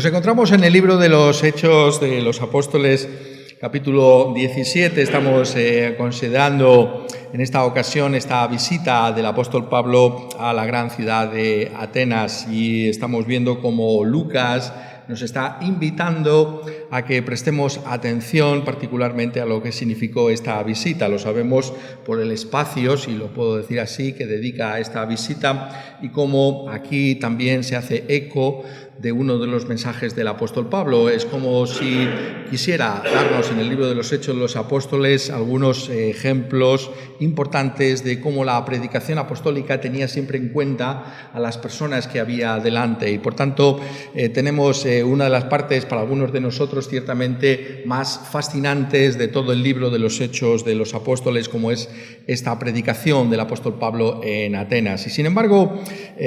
Nos encontramos en el libro de los Hechos de los Apóstoles, capítulo 17. Estamos considerando en esta ocasión esta visita del apóstol Pablo a la gran ciudad de Atenas y estamos viendo cómo Lucas nos está invitando a que prestemos atención particularmente a lo que significó esta visita. Lo sabemos por el espacio, si lo puedo decir así, que dedica a esta visita y cómo aquí también se hace eco de uno de los mensajes del apóstol Pablo. Es como si quisiera darnos en el libro de los Hechos de los Apóstoles algunos ejemplos importantes de cómo la predicación apostólica tenía siempre en cuenta a las personas que había delante. Y por tanto tenemos una de las partes para algunos de nosotros ciertamente más fascinantes de todo el libro de los Hechos de los Apóstoles, como es esta predicación del apóstol Pablo en Atenas. Y sin embargo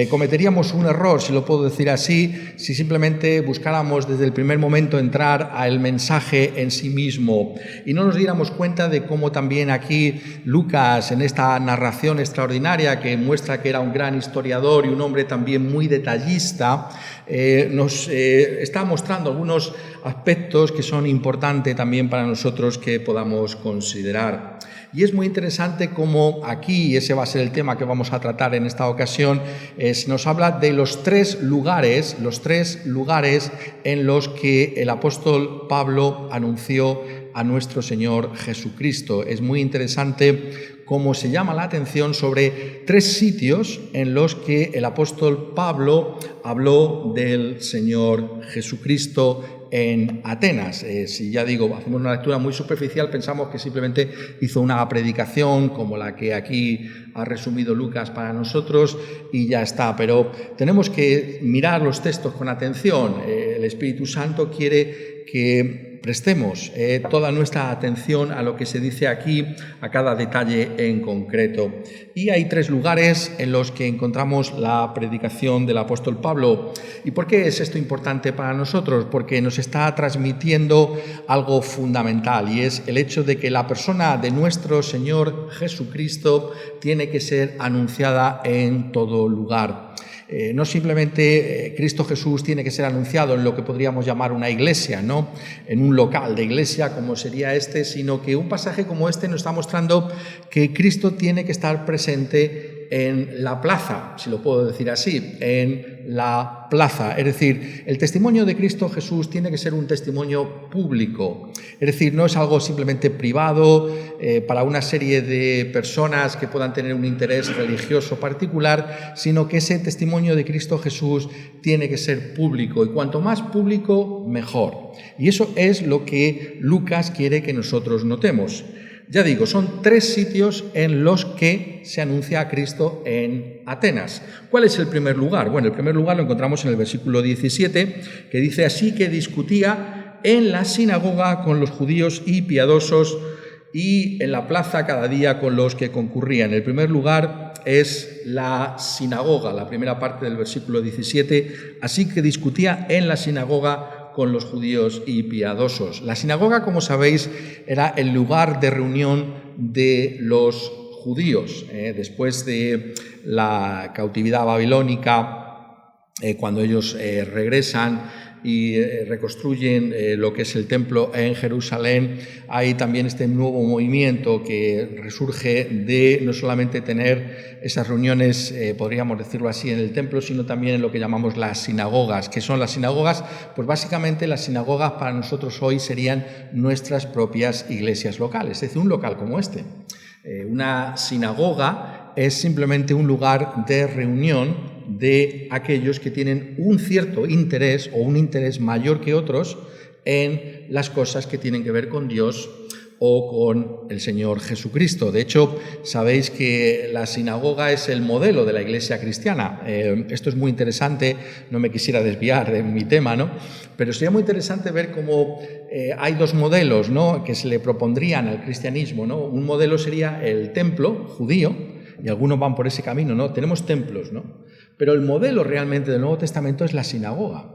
cometeríamos un error, si lo puedo decir así, si simplemente buscáramos desde el primer momento entrar al mensaje en sí mismo y no nos diéramos cuenta de cómo también aquí Lucas, en esta narración extraordinaria que muestra que era un gran historiador y un hombre también muy detallista, nos está mostrando algunos aspectos que son importantes también para nosotros que podamos considerar. Y es muy interesante cómo aquí, y ese va a ser el tema que vamos a tratar en esta ocasión, nos habla de los tres lugares en los que el apóstol Pablo anunció a nuestro Señor Jesucristo. Es muy interesante cómo se llama la atención sobre tres sitios en los que el apóstol Pablo habló del Señor Jesucristo en Atenas. Si ya digo, hacemos una lectura muy superficial, pensamos que simplemente hizo una predicación como la que aquí ha resumido Lucas para nosotros y ya está, pero tenemos que mirar los textos con atención. El Espíritu Santo quiere que prestemos toda nuestra atención a lo que se dice aquí, a cada detalle en concreto. Y hay tres lugares en los que encontramos la predicación del apóstol Pablo. ¿Y por qué es esto importante para nosotros? Porque nos está transmitiendo algo fundamental, y es el hecho de que la persona de nuestro Señor Jesucristo tiene que ser anunciada en todo lugar. No simplemente Cristo Jesús tiene que ser anunciado en lo que podríamos llamar una iglesia, ¿no? En un local de iglesia como sería este, sino que un pasaje como este nos está mostrando que Cristo tiene que estar presente en la plaza, si lo puedo decir así, en la plaza. Es decir, el testimonio de Cristo Jesús tiene que ser un testimonio público. Es decir, no es algo simplemente privado para una serie de personas que puedan tener un interés religioso particular, sino que ese testimonio de Cristo Jesús tiene que ser público. Y cuanto más público, mejor. Y eso es lo que Lucas quiere que nosotros notemos. Ya digo, son tres sitios en los que se anuncia a Cristo en Atenas. ¿Cuál es el primer lugar? Bueno, el primer lugar lo encontramos en el versículo 17, que dice: así que discutía en la sinagoga con los judíos y piadosos y en la plaza cada día con los que concurrían. El primer lugar es la sinagoga, la primera parte del versículo 17, así que discutía en la sinagoga con los judíos y piadosos. La sinagoga, como sabéis, era el lugar de reunión de los judíos. Después de la cautividad babilónica, cuando ellos regresan y reconstruyen lo que es el templo en Jerusalén, hay también este nuevo movimiento que resurge de no solamente tener esas reuniones, podríamos decirlo así, en el templo, sino también en lo que llamamos las sinagogas. ¿Qué son las sinagogas? Pues básicamente las sinagogas para nosotros hoy serían nuestras propias iglesias locales, es decir, un local como este. Una sinagoga es simplemente un lugar de reunión de aquellos que tienen un cierto interés o un interés mayor que otros en las cosas que tienen que ver con Dios o con el Señor Jesucristo. De hecho, sabéis que la sinagoga es el modelo de la iglesia cristiana. Esto es muy interesante, no me quisiera desviar de mi tema, ¿no? Pero sería muy interesante ver cómo hay dos modelos, ¿no?, que se le propondrían al cristianismo, ¿no? Un modelo sería el templo judío, y algunos van por ese camino, ¿no? Tenemos templos, ¿no? Pero el modelo realmente del Nuevo Testamento es la sinagoga.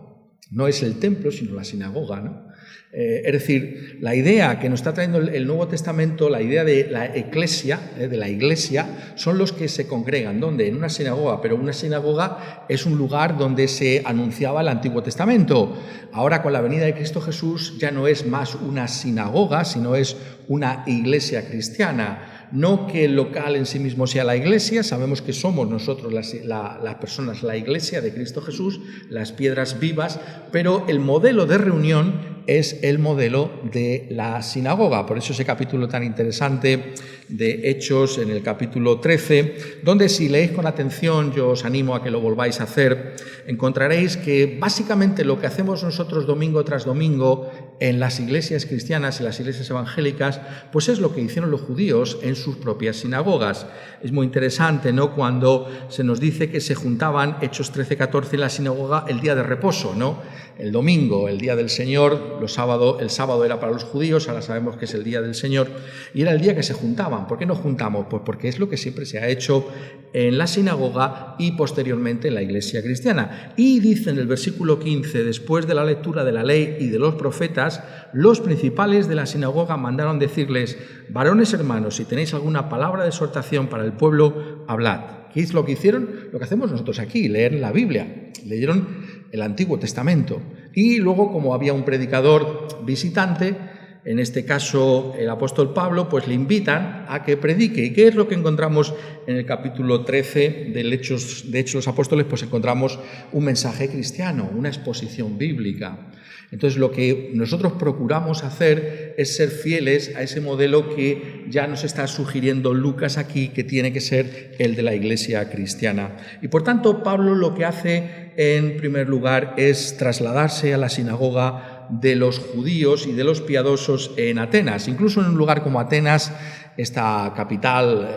No es el templo, sino la sinagoga, ¿no? Es decir, la idea que nos está trayendo el Nuevo Testamento, la idea de la iglesia, son los que se congregan. ¿Dónde? En una sinagoga, pero una sinagoga es un lugar donde se anunciaba el Antiguo Testamento. Ahora, con la venida de Cristo Jesús, ya no es más una sinagoga, sino es una iglesia cristiana. No que el local en sí mismo sea la iglesia, sabemos que somos nosotros las personas, la iglesia de Cristo Jesús, las piedras vivas, pero el modelo de reunión es el modelo de la sinagoga. Por eso ese capítulo tan interesante de Hechos, en el capítulo 13, donde si leéis con atención, yo os animo a que lo volváis a hacer, encontraréis que básicamente lo que hacemos nosotros domingo tras domingo en las iglesias cristianas, en las iglesias evangélicas, pues es lo que hicieron los judíos en sus propias sinagogas. Es muy interesante, ¿no?, cuando se nos dice que se juntaban, Hechos 13-14, en la sinagoga el día de reposo, ¿no?, el domingo, el día del Señor. El sábado era para los judíos, ahora sabemos que es el día del Señor, y era el día que se juntaban. ¿Por qué nos juntamos? Pues porque es lo que siempre se ha hecho en la sinagoga y posteriormente en la iglesia cristiana. Y dice en el versículo 15, después de la lectura de la ley y de los profetas, los principales de la sinagoga mandaron decirles: varones hermanos, si tenéis alguna palabra de exhortación para el pueblo, hablad. ¿Qué es lo que hicieron? Lo que hacemos nosotros aquí, leer la Biblia. Leyeron el Antiguo Testamento. Y luego, como había un predicador visitante, en este caso el apóstol Pablo, pues le invitan a que predique. ¿Y qué es lo que encontramos en el capítulo 13 de Hechos de los Apóstoles? Pues encontramos un mensaje cristiano, una exposición bíblica. Entonces, lo que nosotros procuramos hacer es ser fieles a ese modelo que ya nos está sugiriendo Lucas aquí, que tiene que ser el de la iglesia cristiana. Y por tanto, Pablo lo que hace en primer lugar es trasladarse a la sinagoga de los judíos y de los piadosos en Atenas. Incluso en un lugar como Atenas, esta capital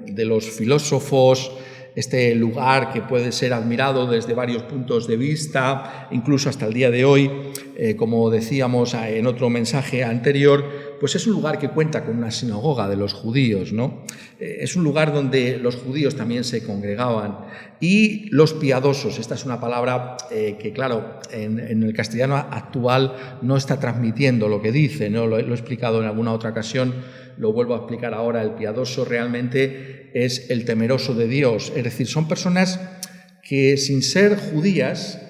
de los filósofos, este lugar que puede ser admirado desde varios puntos de vista, incluso hasta el día de hoy, como decíamos en otro mensaje anterior, pues es un lugar que cuenta con una sinagoga de los judíos, ¿no? Es un lugar donde los judíos también se congregaban. Y los piadosos, esta es una palabra que, claro, en el castellano actual no está transmitiendo lo que dice, ¿no? Lo he explicado en alguna otra ocasión, lo vuelvo a explicar ahora. El piadoso realmente es el temeroso de Dios, es decir, son personas que sin ser judías,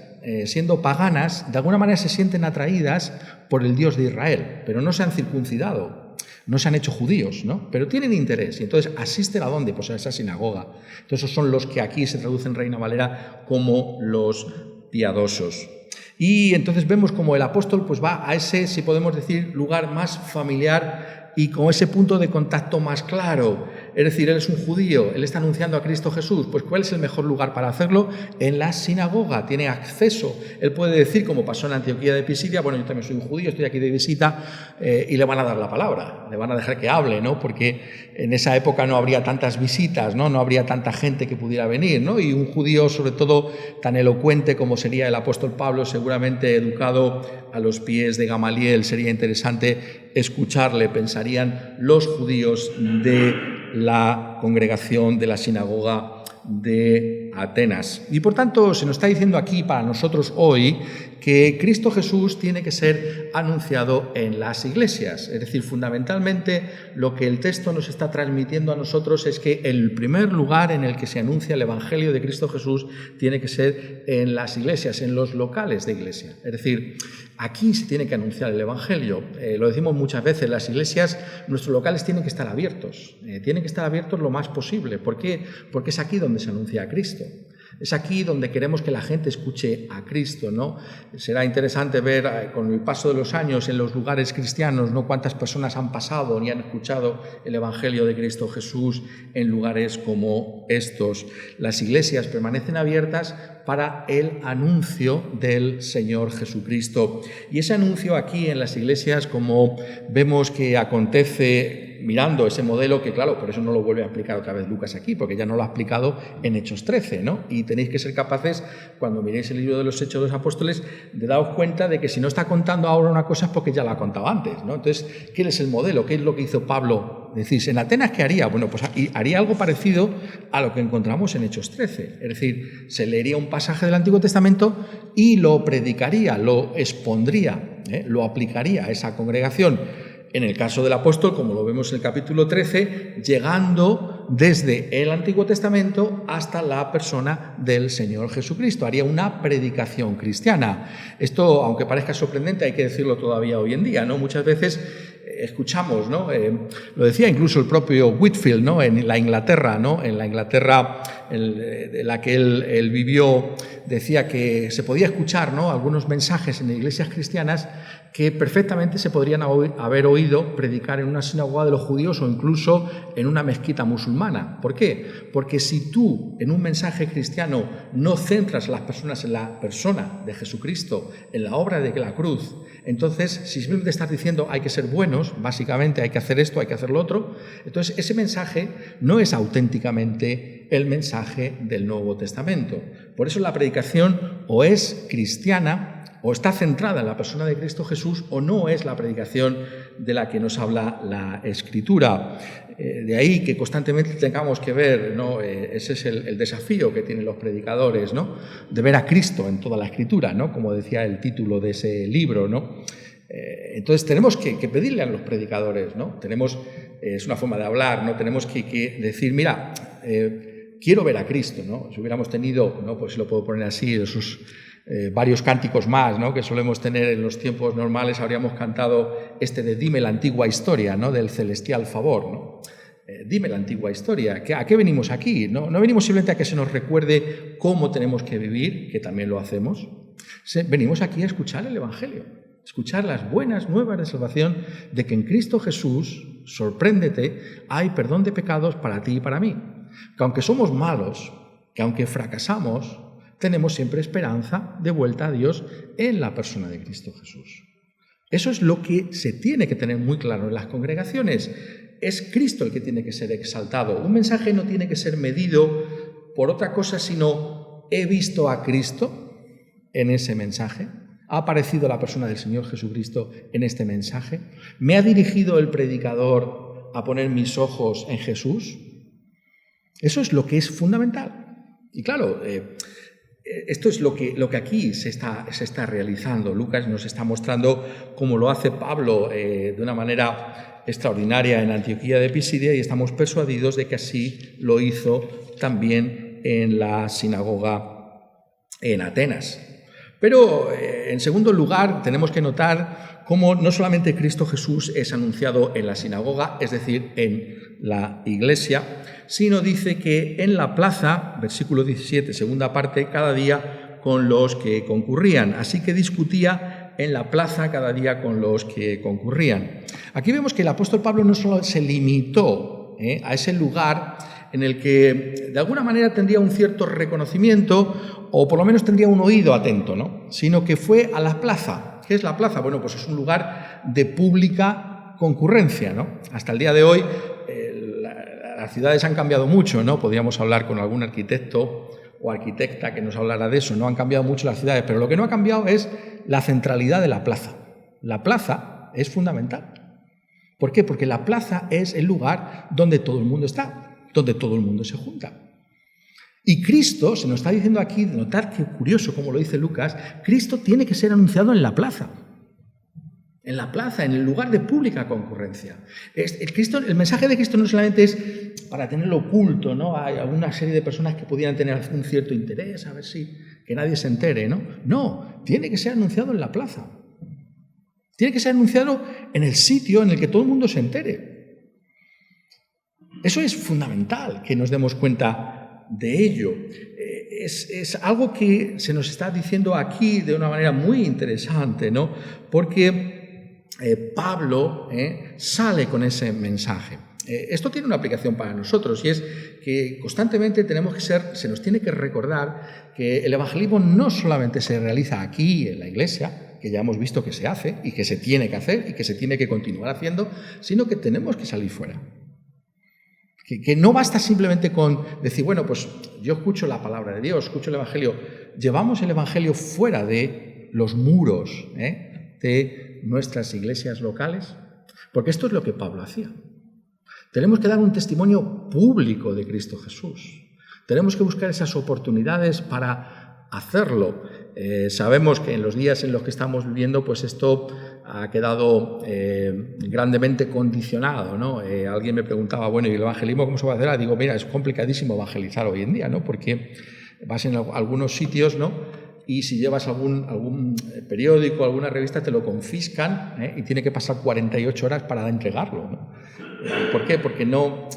siendo paganas, de alguna manera se sienten atraídas por el Dios de Israel, pero no se han circuncidado, no se han hecho judíos, ¿no? Pero tienen interés, y entonces asisten ¿a dónde? Pues a esa sinagoga. Entonces esos son los que aquí se traducen en Reina Valera como los piadosos. Y entonces vemos como el apóstol pues va a ese, si podemos decir, lugar más familiar y con ese punto de contacto más claro. Es decir, él es un judío, él está anunciando a Cristo Jesús. Pues ¿cuál es el mejor lugar para hacerlo? En la sinagoga, tiene acceso. Él puede decir, como pasó en Antioquía de Pisidia, bueno, yo también soy un judío, estoy aquí de visita, y le van a dar la palabra, le van a dejar que hable, ¿no? Porque en esa época no habría tantas visitas, ¿no? No habría tanta gente que pudiera venir, ¿no? Y un judío, sobre todo, tan elocuente como sería el apóstol Pablo, seguramente educado a los pies de Gamaliel, sería interesante escucharle, pensarían los judíos de la congregación de la sinagoga de Atenas. Y por tanto se nos está diciendo aquí para nosotros hoy que Cristo Jesús tiene que ser anunciado en las iglesias. Es decir, fundamentalmente lo que el texto nos está transmitiendo a nosotros es que el primer lugar en el que se anuncia el Evangelio de Cristo Jesús tiene que ser en las iglesias, en los locales de iglesia. Es decir, aquí se tiene que anunciar el Evangelio. Lo decimos muchas veces, las iglesias, nuestros locales tienen que estar abiertos. Tienen que estar abiertos lo más posible. ¿Por qué? Porque es aquí donde se anuncia a Cristo. Es aquí donde queremos que la gente escuche a Cristo, ¿no? Será interesante ver con el paso de los años en los lugares cristianos, ¿no?, cuántas personas han pasado y han escuchado el Evangelio de Cristo Jesús en lugares como estos. Las iglesias permanecen abiertas para el anuncio del Señor Jesucristo. Y ese anuncio aquí en las iglesias, como vemos que acontece mirando ese modelo, que claro, por eso no lo vuelve a explicar otra vez Lucas aquí, porque ya no lo ha explicado en Hechos 13, ¿no? Y tenéis que ser capaces, cuando miréis el libro de los Hechos de los Apóstoles, de daros cuenta de que si no está contando ahora una cosa es porque ya la ha contado antes, ¿no? Entonces, ¿qué es el modelo? ¿Qué es lo que hizo Pablo? Decís, ¿en Atenas qué haría? Bueno, pues haría algo parecido a lo que encontramos en Hechos 13. Es decir, se leería un pasaje del Antiguo Testamento y lo predicaría, lo expondría. lo aplicaría a esa congregación. En el caso del apóstol, como lo vemos en el capítulo 13, llegando desde el Antiguo Testamento hasta la persona del Señor Jesucristo. Haría una predicación cristiana. Esto, aunque parezca sorprendente, hay que decirlo todavía hoy en día, ¿no? Muchas veces escuchamos, ¿no? Lo decía incluso el propio Whitefield, ¿no? En la Inglaterra, ¿no? En la Inglaterra en la que él vivió, decía que se podía escuchar, ¿no? Algunos mensajes en iglesias cristianas que perfectamente se podrían haber oído predicar en una sinagoga de los judíos o incluso en una mezquita musulmana. ¿Por qué? Porque si tú en un mensaje cristiano no centras a las personas en la persona de Jesucristo, en la obra de la cruz, entonces si simplemente estás diciendo hay que ser buenos, básicamente hay que hacer esto, hay que hacer lo otro, entonces ese mensaje no es auténticamente el mensaje del Nuevo Testamento. Por eso la predicación o es cristiana, o está centrada en la persona de Cristo Jesús, o no es la predicación de la que nos habla la Escritura. De ahí que constantemente tengamos que ver, ¿no? Ese es el desafío que tienen los predicadores, ¿no? De ver a Cristo en toda la Escritura, ¿no? Como decía el título de ese libro, ¿no? Entonces tenemos que pedirle a los predicadores, ¿no? Es una forma de hablar, ¿no? Tenemos que decir, mira, quiero ver a Cristo, ¿no? Si hubiéramos tenido, ¿no? Pues si lo puedo poner así, esos varios cánticos más, ¿no? Que solemos tener en los tiempos normales, habríamos cantado de Dime la antigua historia, ¿no? Del celestial favor, ¿no? Dime la antigua historia. ¿A qué venimos aquí? No venimos simplemente a que se nos recuerde cómo tenemos que vivir, que también lo hacemos. Venimos aquí a escuchar el Evangelio, escuchar las buenas nuevas de salvación de que en Cristo Jesús, sorpréndete, hay perdón de pecados para ti y para mí. Que aunque somos malos, que aunque fracasamos, tenemos siempre esperanza de vuelta a Dios en la persona de Cristo Jesús. Eso es lo que se tiene que tener muy claro en las congregaciones. Es Cristo el que tiene que ser exaltado. Un mensaje no tiene que ser medido por otra cosa, sino he visto a Cristo en ese mensaje. ¿Ha aparecido la persona del Señor Jesucristo en este mensaje? ¿Me ha dirigido el predicador a poner mis ojos en Jesús? Eso es lo que es fundamental. Y claro, esto es lo que aquí se está realizando. Lucas nos está mostrando cómo lo hace Pablo de una manera extraordinaria en Antioquía de Pisidia, y estamos persuadidos de que así lo hizo también en la sinagoga en Atenas. Pero, en segundo lugar, tenemos que notar cómo no solamente Cristo Jesús es anunciado en la sinagoga, es decir, en la iglesia, sino dice que en la plaza, versículo 17, segunda parte, cada día con los que concurrían. Así que discutía en la plaza cada día con los que concurrían. Aquí vemos que el apóstol Pablo no solo se limitó a ese lugar en el que de alguna manera tendría un cierto reconocimiento, o por lo menos tendría un oído atento, ¿no? Sino que fue a la plaza. ¿Qué es la plaza? Bueno, pues es un lugar de pública concurrencia, ¿no? Hasta el día de hoy las ciudades han cambiado mucho, ¿no? Podríamos hablar con algún arquitecto o arquitecta que nos hablara de eso, ¿no? Han cambiado mucho las ciudades, pero lo que no ha cambiado es la centralidad de la plaza. La plaza es fundamental. ¿Por qué? Porque la plaza es el lugar donde todo el mundo está, donde todo el mundo se junta. Y Cristo, se nos está diciendo aquí, notad qué curioso como lo dice Lucas, Cristo tiene que ser anunciado en la plaza. En la plaza, en el lugar de pública concurrencia. El mensaje de Cristo no solamente es para tenerlo oculto, ¿no? Hay alguna serie de personas que pudieran tener un cierto interés, a ver si que nadie se entere, ¿no? No, tiene que ser anunciado en la plaza. Tiene que ser anunciado en el sitio en el que todo el mundo se entere. Eso es fundamental, que nos demos cuenta de ello. Es algo que se nos está diciendo aquí de una manera muy interesante, ¿no? Porque Pablo sale con ese mensaje. Esto tiene una aplicación para nosotros, y es que constantemente se nos tiene que recordar que el evangelismo no solamente se realiza aquí en la iglesia, que ya hemos visto que se hace y que se tiene que hacer y que se tiene que continuar haciendo, sino que tenemos que salir fuera. Que no basta simplemente con decir, bueno, pues yo escucho la palabra de Dios, escucho el evangelio. Llevamos el evangelio fuera de los muros de nuestras iglesias locales, porque esto es lo que Pablo hacía. Tenemos que dar un testimonio público de Cristo Jesús. Tenemos que buscar esas oportunidades para hacerlo. Sabemos que en los días en los que estamos viviendo, pues esto ha quedado grandemente condicionado, ¿no? Alguien me preguntaba, bueno, ¿y el evangelismo cómo se va a hacer? Digo, mira, es complicadísimo evangelizar hoy en día, ¿no? Porque vas en algunos sitios, ¿no? Y si llevas algún periódico, alguna revista, te lo confiscan, y tiene que pasar 48 horas para entregarlo, ¿no? ¿Por qué? Porque no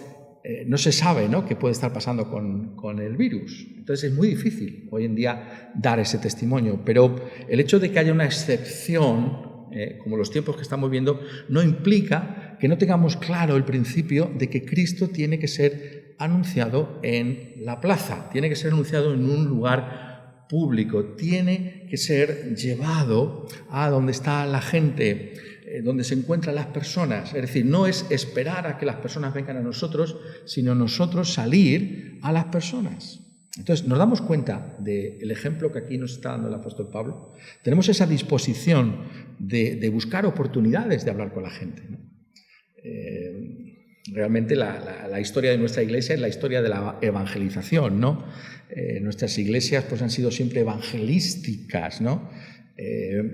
se sabe, ¿no?, qué puede estar pasando con el virus. Entonces es muy difícil hoy en día dar ese testimonio, pero el hecho de que haya una excepción, como los tiempos que estamos viendo, no implica que no tengamos claro el principio de que Cristo tiene que ser anunciado en la plaza, tiene que ser anunciado en un lugar público, tiene que ser llevado a donde está la gente, donde se encuentran las personas. Es decir, no es esperar a que las personas vengan a nosotros, sino nosotros salir a las personas. Entonces, nos damos cuenta del ejemplo que aquí nos está dando el apóstol Pablo. Tenemos esa disposición de buscar oportunidades de hablar con la gente, ¿no? Realmente la historia de nuestra iglesia es la historia de la evangelización, ¿no? Nuestras iglesias pues, han sido siempre evangelísticas, ¿no?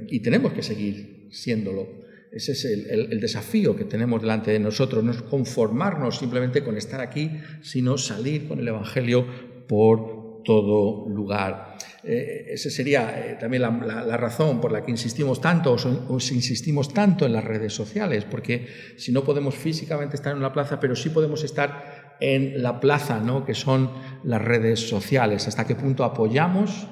Y tenemos que seguir siéndolo. Ese es el desafío que tenemos delante de nosotros, no es conformarnos simplemente con estar aquí, sino salir con el evangelio por todo lugar. Esa sería también la razón por la que insistimos tanto os insistimos tanto en las redes sociales, porque si no podemos físicamente estar en una plaza, pero sí podemos estar en la plaza, ¿no?, que son las redes sociales. ¿Hasta qué punto apoyamos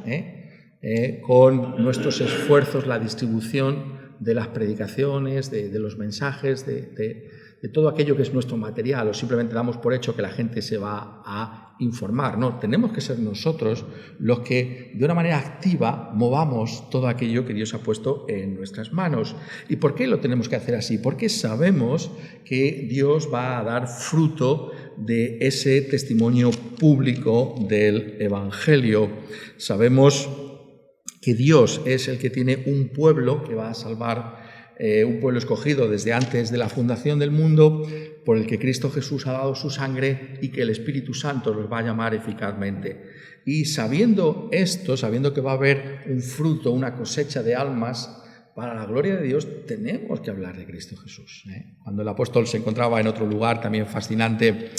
con nuestros esfuerzos la distribución de las predicaciones, de los mensajes, de todo aquello que es nuestro material, o simplemente damos por hecho que la gente se va a informar? No, tenemos que ser nosotros los que de una manera activa movamos todo aquello que Dios ha puesto en nuestras manos. ¿Y por qué lo tenemos que hacer así? Porque sabemos que Dios va a dar fruto de ese testimonio público del Evangelio. Sabemos que Dios es el que tiene un pueblo que va a salvar, un pueblo escogido desde antes de la fundación del mundo, por el que Cristo Jesús ha dado su sangre y que el Espíritu Santo los va a llamar eficazmente. Y sabiendo esto, sabiendo que va a haber un fruto, una cosecha de almas para la gloria de Dios, tenemos que hablar de Cristo Jesús. Cuando el apóstol se encontraba en otro lugar también fascinante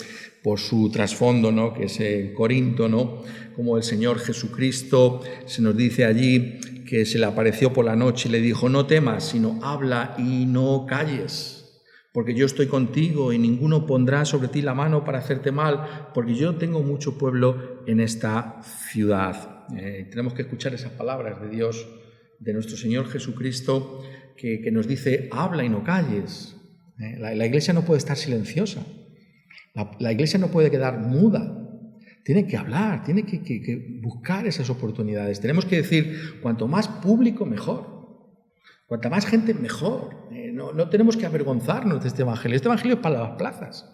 por su trasfondo, ¿no?, que es Corinto, ¿no?, como el Señor Jesucristo, se nos dice allí que se le apareció por la noche y le dijo: no temas, sino habla y no calles, porque yo estoy contigo y ninguno pondrá sobre ti la mano para hacerte mal, porque yo tengo mucho pueblo en esta ciudad. Tenemos que escuchar esas palabras de Dios, de nuestro Señor Jesucristo, que nos dice: habla y no calles. La iglesia no puede estar silenciosa. La iglesia no puede quedar muda. Tiene que hablar, tiene que buscar esas oportunidades. Tenemos que decir, cuanto más público, mejor. Cuanta más gente, mejor. No tenemos que avergonzarnos de este evangelio. Este evangelio es para las plazas.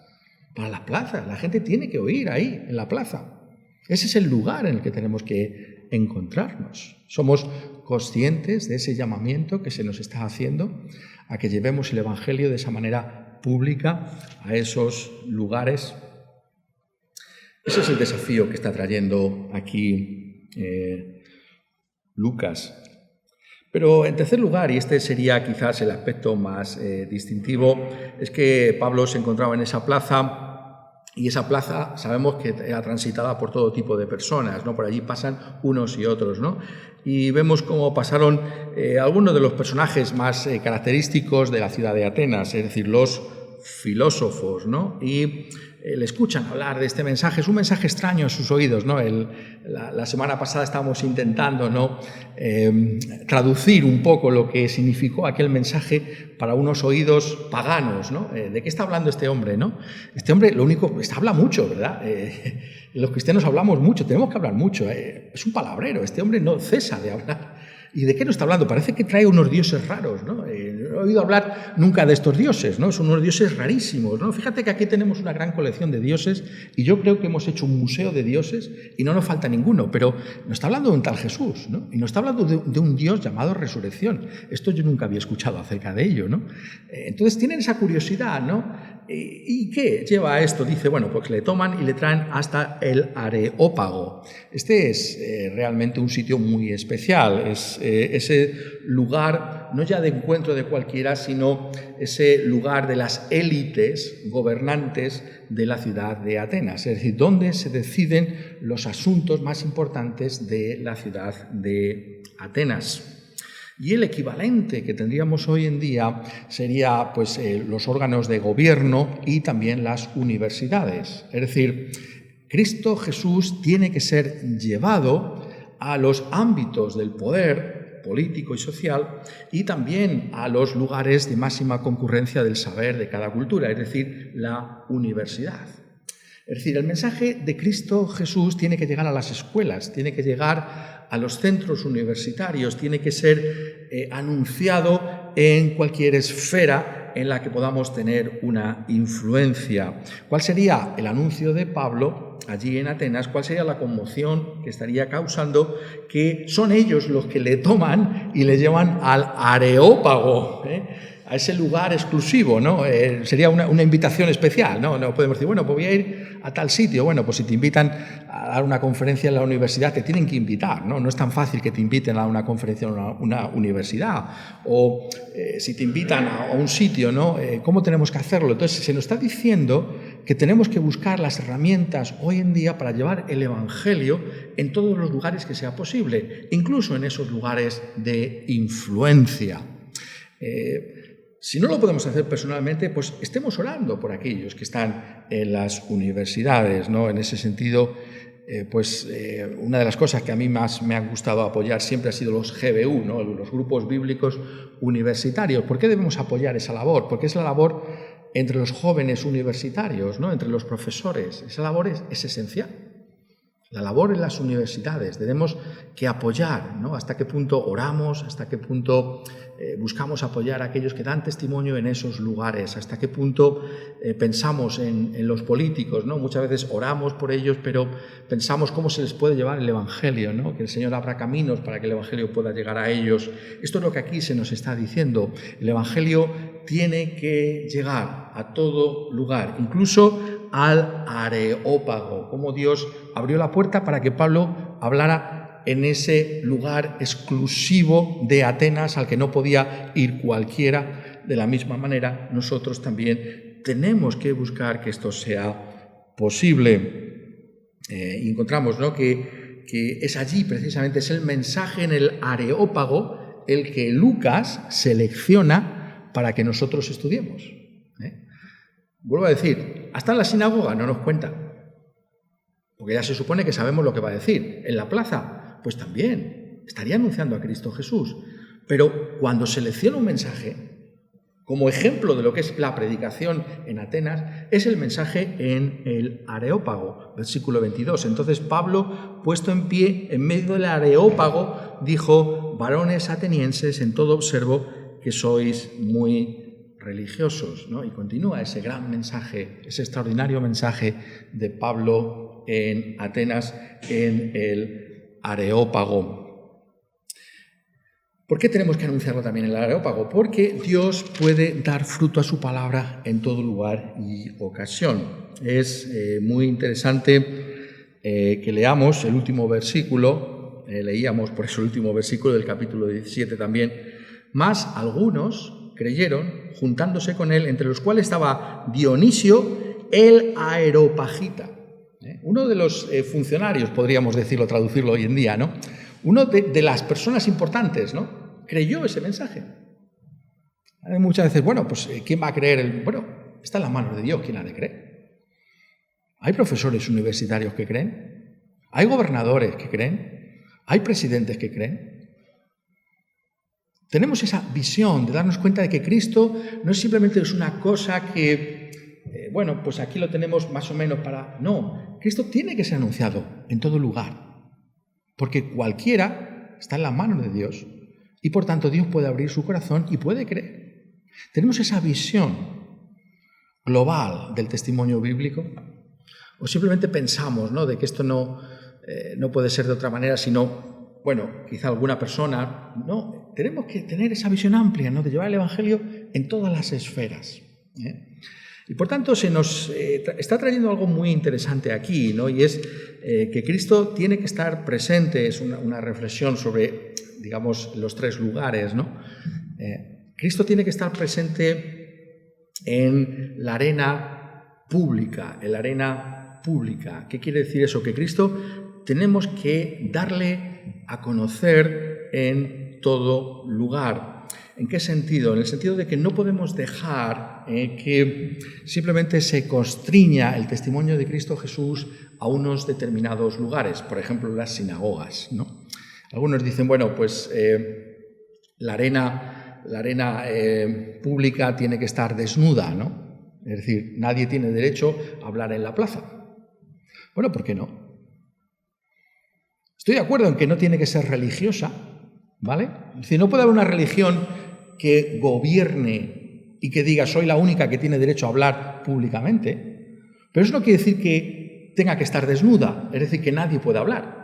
Para las plazas. La gente tiene que oír ahí, en la plaza. Ese es el lugar en el que tenemos que encontrarnos. Somos conscientes de ese llamamiento que se nos está haciendo a que llevemos el evangelio de esa manera pública a esos lugares. Ese es el desafío que está trayendo aquí Lucas. Pero en tercer lugar, y este sería quizás el aspecto más distintivo, es que Pablo se encontraba en esa plaza, y esa plaza sabemos que era transitada por todo tipo de personas, ¿no? Por allí pasan unos y otros, ¿no? Y vemos cómo pasaron algunos de los personajes más característicos de la ciudad de Atenas, es decir, los filósofos, ¿no? Y le escuchan hablar de este mensaje. Es un mensaje extraño a sus oídos, ¿no? La semana pasada estábamos intentando, ¿no?, traducir un poco lo que significó aquel mensaje para unos oídos paganos, ¿no? ¿De qué está hablando este hombre, no? Este hombre, habla mucho, ¿verdad? Los cristianos hablamos mucho, tenemos que hablar mucho. Es un palabrero, este hombre no cesa de hablar. ¿Y de qué nos está hablando? Parece que trae unos dioses raros, ¿no? No he oído hablar nunca de estos dioses, ¿no? Son unos dioses rarísimos, ¿no? Fíjate que aquí tenemos una gran colección de dioses y yo creo que hemos hecho un museo de dioses y no nos falta ninguno, pero nos está hablando de un tal Jesús, ¿no? Y nos está hablando de un Dios llamado resurrección. Esto yo nunca había escuchado acerca de ello, ¿no? Entonces tienen esa curiosidad, ¿no? ¿Y qué lleva a esto? Dice, bueno, pues le toman y le traen hasta el Areópago. Este es realmente un sitio muy especial, es ese lugar, no ya de encuentro de cualquiera, sino ese lugar de las élites gobernantes de la ciudad de Atenas, es decir, donde se deciden los asuntos más importantes de la ciudad de Atenas. Y el equivalente que tendríamos hoy en día sería pues, los órganos de gobierno y también las universidades. Es decir, Cristo Jesús tiene que ser llevado a los ámbitos del poder político y social y también a los lugares de máxima concurrencia del saber de cada cultura, es decir, la universidad. Es decir, el mensaje de Cristo Jesús tiene que llegar a las escuelas, tiene que llegar a los centros universitarios, tiene que ser anunciado en cualquier esfera en la que podamos tener una influencia. ¿Cuál sería el anuncio de Pablo allí en Atenas? ¿Cuál sería la conmoción que estaría causando? Que son ellos los que le toman y le llevan al Areópago, a ese lugar exclusivo, ¿no? Sería una invitación especial, ¿no? No podemos decir, bueno, pues voy a ir a tal sitio. Bueno, pues si te invitan a dar una conferencia en la universidad, te tienen que invitar, ¿no? No es tan fácil que te inviten a una conferencia en una universidad. O si te invitan a un sitio, ¿no? ¿Cómo tenemos que hacerlo? Entonces, se nos está diciendo que tenemos que buscar las herramientas hoy en día para llevar el Evangelio en todos los lugares que sea posible, incluso en esos lugares de influencia. Si no lo podemos hacer personalmente, pues estemos orando por aquellos que están en las universidades, ¿no? En ese sentido, una de las cosas que a mí más me han gustado apoyar siempre ha sido los GBU, ¿no? Los grupos bíblicos universitarios. ¿Por qué debemos apoyar esa labor? Porque es la labor entre los jóvenes universitarios, ¿no? Entre los profesores. Esa labor es esencial. La labor en las universidades, tenemos que apoyar, ¿no? Hasta qué punto oramos, hasta qué punto buscamos apoyar a aquellos que dan testimonio en esos lugares, hasta qué punto pensamos en los políticos, ¿no? Muchas veces oramos por ellos, pero pensamos cómo se les puede llevar el Evangelio, ¿no? Que el Señor abra caminos para que el Evangelio pueda llegar a ellos. Esto es lo que aquí se nos está diciendo. El Evangelio tiene que llegar a todo lugar, incluso al Areópago, como Dios abrió la puerta para que Pablo hablara en ese lugar exclusivo de Atenas al que no podía ir cualquiera. De la misma manera, nosotros también tenemos que buscar que esto sea posible. Encontramos, ¿no?, que es allí, precisamente, es el mensaje en el Areópago el que Lucas selecciona para que nosotros estudiemos. Vuelvo a decir, hasta en la sinagoga no nos cuenta, porque ya se supone que sabemos lo que va a decir. En la plaza, pues también estaría anunciando a Cristo Jesús. Pero cuando selecciona un mensaje, como ejemplo de lo que es la predicación en Atenas, es el mensaje en el Areópago, versículo 22. Entonces Pablo, puesto en pie en medio del Areópago, dijo: varones atenienses, en todo observo que sois muy religiosos, ¿no? Y continúa ese gran mensaje, ese extraordinario mensaje de Pablo en Atenas, en el Areópago. ¿Por qué tenemos que anunciarlo también en el Areópago? Porque Dios puede dar fruto a su palabra en todo lugar y ocasión. Es muy interesante que leamos el último versículo, leíamos por eso el último versículo del capítulo 17 también. Más algunos creyeron, juntándose con él, entre los cuales estaba Dionisio el Areopagita, uno de los funcionarios, podríamos decirlo, traducirlo hoy en día, ¿no? Uno de las personas importantes, ¿no? Creyó ese mensaje. Muchas veces, bueno, pues ¿quién va a creer? Bueno, está en las manos de Dios, ¿quién ha de creer? Hay profesores universitarios que creen, hay gobernadores que creen, hay presidentes que creen. Tenemos esa visión de darnos cuenta de que Cristo no es simplemente una cosa que, pues aquí lo tenemos más o menos para... No, Cristo tiene que ser anunciado en todo lugar, porque cualquiera está en las manos de Dios y por tanto Dios puede abrir su corazón y puede creer. Tenemos esa visión global del testimonio bíblico, o simplemente pensamos, ¿no?, de que esto no puede ser de otra manera, sino... Bueno, quizá alguna persona... No, tenemos que tener esa visión amplia, ¿no?, de llevar el Evangelio en todas las esferas. Y por tanto se nos está trayendo algo muy interesante aquí, ¿no? Y es que Cristo tiene que estar presente, es una reflexión sobre, digamos, los tres lugares, ¿no? Cristo tiene que estar presente en la arena pública, ¿Qué quiere decir eso? Que Cristo tenemos que darle a conocer en todo lugar. ¿En qué sentido? En el sentido de que no podemos dejar que simplemente se constriña el testimonio de Cristo Jesús a unos determinados lugares, por ejemplo, las sinagogas, ¿no? Algunos dicen, bueno, pues la arena pública tiene que estar desnuda, ¿no? Es decir, nadie tiene derecho a hablar en la plaza. Bueno, ¿por qué no? Estoy de acuerdo en que no tiene que ser religiosa, ¿vale? Es decir, no puede haber una religión que gobierne y que diga soy la única que tiene derecho a hablar públicamente, pero eso no quiere decir que tenga que estar desnuda, es decir, que nadie pueda hablar.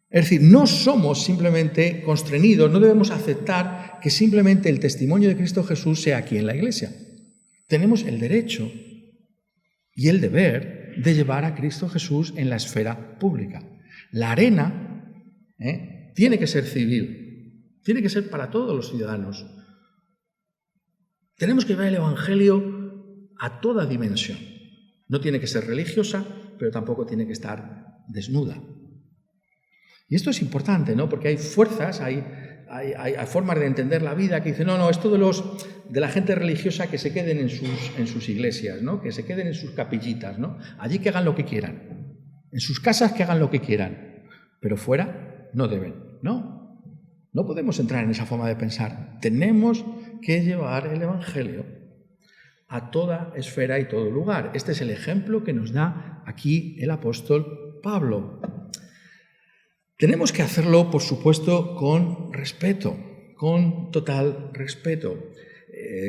Es decir, no somos simplemente constreñidos, no debemos aceptar que simplemente el testimonio de Cristo Jesús sea aquí en la Iglesia. Tenemos el derecho y el deber de llevar a Cristo Jesús en la esfera pública. La arena tiene que ser civil, tiene que ser para todos los ciudadanos. Tenemos que llevar el Evangelio a toda dimensión. No tiene que ser religiosa, pero tampoco tiene que estar desnuda. Y esto es importante, ¿no? Porque hay fuerzas, hay formas de entender la vida que dicen, no, esto de la gente religiosa que se queden en sus iglesias, ¿no? Que se queden en sus capillitas, ¿no? Allí que hagan lo que quieran. En sus casas que hagan lo que quieran. Pero fuera no deben. No podemos entrar en esa forma de pensar. Tenemos que llevar el Evangelio a toda esfera y todo lugar. Este es el ejemplo que nos da aquí el apóstol Pablo. Tenemos que hacerlo, por supuesto, con respeto, con total respeto.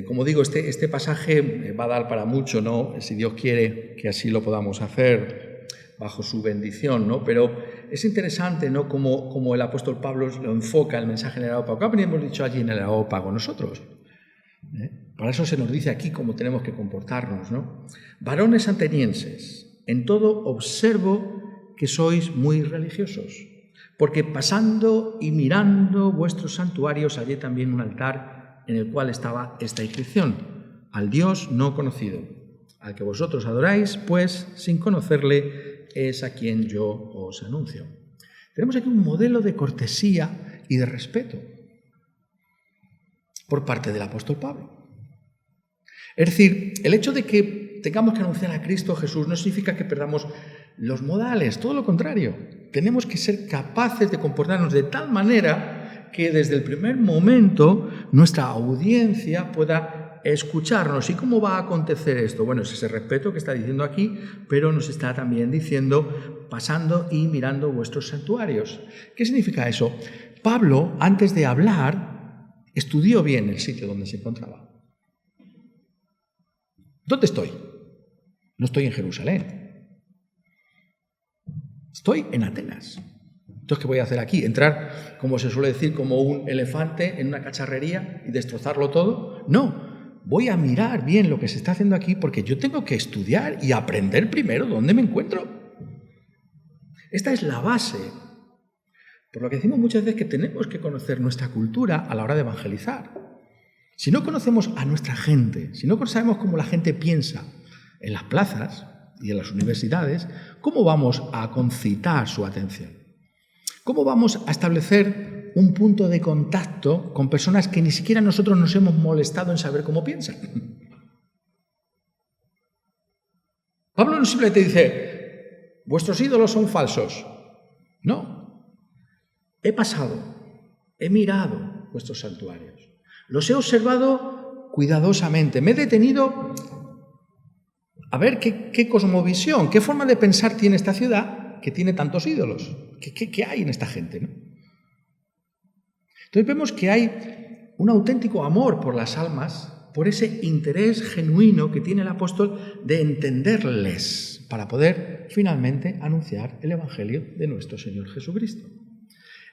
Como digo, este pasaje va a dar para mucho, ¿no? Si Dios quiere que así lo podamos hacer bajo su bendición, ¿no? Pero es interesante, ¿no? Como el apóstol Pablo lo enfoca el mensaje en el Areópago. ¿Qué habríamos dicho allí en el Areópago nosotros? Para eso se nos dice aquí cómo tenemos que comportarnos, ¿no? Varones atenienses, en todo observo que sois muy religiosos. Porque pasando y mirando vuestros santuarios hallé también un altar en el cual estaba esta inscripción: al Dios no conocido, al que vosotros adoráis, pues sin conocerle es a quien yo os anuncio. Tenemos aquí un modelo de cortesía y de respeto por parte del apóstol Pablo. Es decir, el hecho de que tengamos que anunciar a Cristo Jesús no significa que perdamos los modales, todo lo contrario. Tenemos que ser capaces de comportarnos de tal manera que desde el primer momento nuestra audiencia pueda escucharnos. ¿Y cómo va a acontecer esto? Bueno, es ese respeto que está diciendo aquí, pero nos está también diciendo pasando y mirando vuestros santuarios. ¿Qué significa eso? Pablo, antes de hablar, estudió bien el sitio donde se encontraba. ¿Dónde estoy? No estoy en Jerusalén. Estoy en Atenas. Entonces, ¿qué voy a hacer aquí? ¿Entrar, como se suele decir, como un elefante en una cacharrería y destrozarlo todo? No, voy a mirar bien lo que se está haciendo aquí porque yo tengo que estudiar y aprender primero dónde me encuentro. Esta es la base. Por lo que decimos muchas veces que tenemos que conocer nuestra cultura a la hora de evangelizar. Si no conocemos a nuestra gente, si no sabemos cómo la gente piensa en las plazas y en las universidades, ¿cómo vamos a concitar su atención? ¿Cómo vamos a establecer un punto de contacto con personas que ni siquiera nosotros nos hemos molestado en saber cómo piensan? Pablo no simplemente dice, vuestros ídolos son falsos. No. He pasado, he mirado vuestros santuarios. Los he observado cuidadosamente. Me he detenido a ver qué cosmovisión, qué forma de pensar tiene esta ciudad que tiene tantos ídolos. ¿Qué hay en esta gente, ¿no? Entonces vemos que hay un auténtico amor por las almas, por ese interés genuino que tiene el apóstol de entenderles para poder finalmente anunciar el Evangelio de nuestro Señor Jesucristo.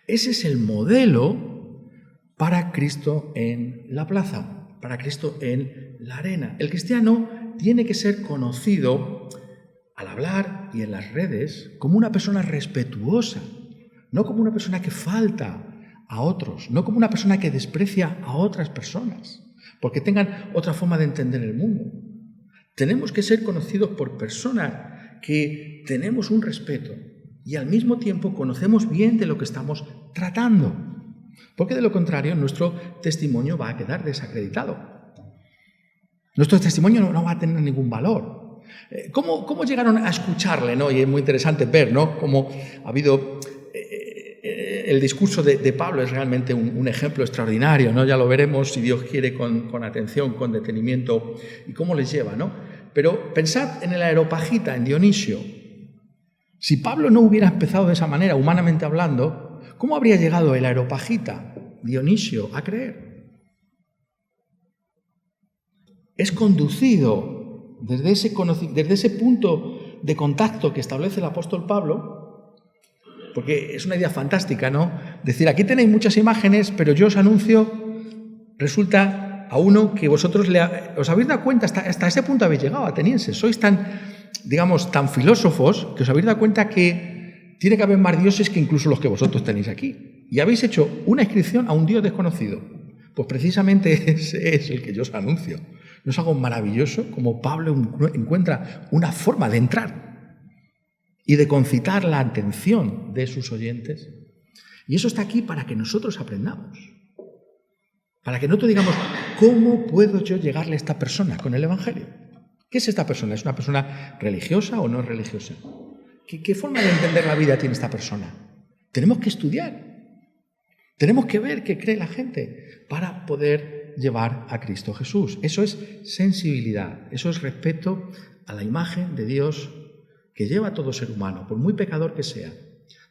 Ese es el modelo para Cristo en la plaza, para Cristo en la arena. El cristiano tiene que ser conocido al hablar y en las redes como una persona respetuosa, no como una persona que falta a otros, no como una persona que desprecia a otras personas, porque tengan otra forma de entender el mundo. Tenemos que ser conocidos por personas que tenemos un respeto y al mismo tiempo conocemos bien de lo que estamos tratando, porque de lo contrario nuestro testimonio va a quedar desacreditado. Nuestro testimonio no va a tener ningún valor. ¿Cómo llegaron a escucharle, ¿no? Y es muy interesante ver, ¿no?, cómo ha habido... El discurso de Pablo es realmente un ejemplo extraordinario, ¿no? Ya lo veremos, si Dios quiere, con atención, con detenimiento, y cómo les lleva, ¿no? Pero pensad en el Areopagita, en Dionisio. Si Pablo no hubiera empezado de esa manera, humanamente hablando, ¿cómo habría llegado el Areopagita, Dionisio, a creer? Es conducido desde ese punto de contacto que establece el apóstol Pablo, porque es una idea fantástica, ¿no? Decir, aquí tenéis muchas imágenes, pero yo os anuncio, resulta a uno que vosotros os habéis dado cuenta, hasta ese punto habéis llegado, atenienses. Sois tan filósofos que os habéis dado cuenta que tiene que haber más dioses que incluso los que vosotros tenéis aquí. Y habéis hecho una inscripción a un dios desconocido. Pues precisamente ese es el que yo os anuncio. ¿No es algo maravilloso como Pablo encuentra una forma de entrar y de concitar la atención de sus oyentes? Y eso está aquí para que nosotros aprendamos. Para que nosotros digamos, ¿cómo puedo yo llegarle a esta persona con el Evangelio? ¿Qué es esta persona? ¿Es una persona religiosa o no religiosa? ¿Qué forma de entender la vida tiene esta persona? Tenemos que estudiar. Tenemos que ver qué cree la gente para poder llevar a Cristo Jesús. Eso es sensibilidad, eso es respeto a la imagen de Dios que lleva a todo ser humano, por muy pecador que sea.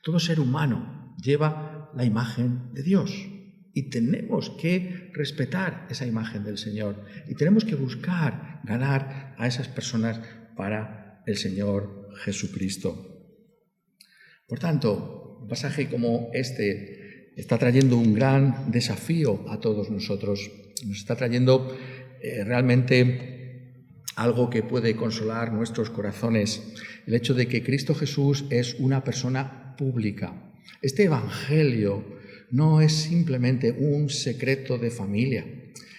Todo ser humano lleva la imagen de Dios y tenemos que respetar esa imagen del Señor y tenemos que buscar ganar a esas personas para el Señor Jesucristo. Por tanto, un pasaje como este está trayendo un gran desafío a todos nosotros. Nos está trayendo realmente algo que puede consolar nuestros corazones, el hecho de que Cristo Jesús es una persona pública. Este Evangelio no es simplemente un secreto de familia,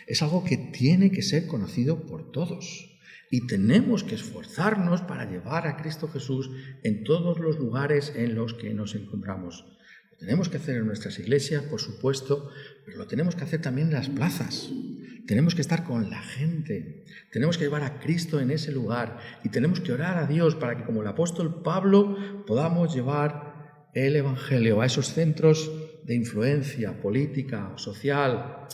es algo que tiene que ser conocido por todos. Y tenemos que esforzarnos para llevar a Cristo Jesús en todos los lugares en los que nos encontramos. Lo tenemos que hacer en nuestras iglesias, por supuesto, pero lo tenemos que hacer también en las plazas. Tenemos que estar con la gente, tenemos que llevar a Cristo en ese lugar y tenemos que orar a Dios para que, como el apóstol Pablo, podamos llevar el Evangelio a esos centros de influencia política, social,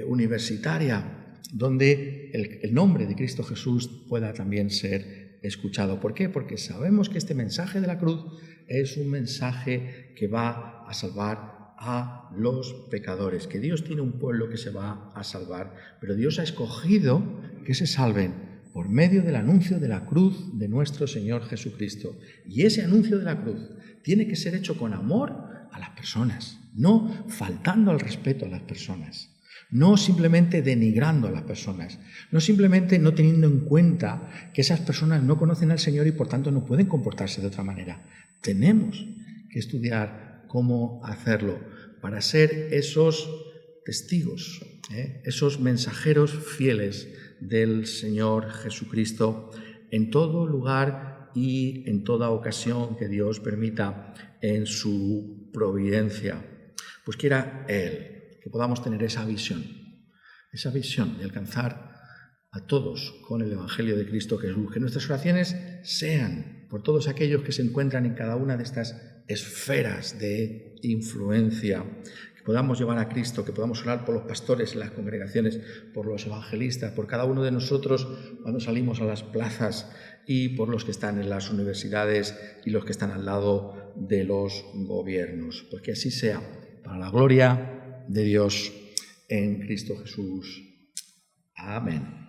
universitaria, donde el nombre de Cristo Jesús pueda también ser escuchado. ¿Por qué? Porque sabemos que este mensaje de la cruz es un mensaje que va a salvar a los pecadores, que Dios tiene un pueblo que se va a salvar, pero Dios ha escogido que se salven por medio del anuncio de la cruz de nuestro Señor Jesucristo. Y ese anuncio de la cruz tiene que ser hecho con amor a las personas, no faltando al respeto a las personas, no simplemente denigrando a las personas, no simplemente no teniendo en cuenta que esas personas no conocen al Señor y por tanto no pueden comportarse de otra manera. Tenemos que estudiar cómo hacerlo para ser esos testigos, esos mensajeros fieles del Señor Jesucristo en todo lugar y en toda ocasión que Dios permita en su providencia. Pues quiera Él que podamos tener esa visión de alcanzar a todos con el Evangelio de Cristo Jesús, que nuestras oraciones sean por todos aquellos que se encuentran en cada una de estas esferas de influencia, que podamos llevar a Cristo, que podamos orar por los pastores en las congregaciones, por los evangelistas, por cada uno de nosotros cuando salimos a las plazas y por los que están en las universidades y los que están al lado de los gobiernos. Pues que así sea, para la gloria de Dios en Cristo Jesús. Amén.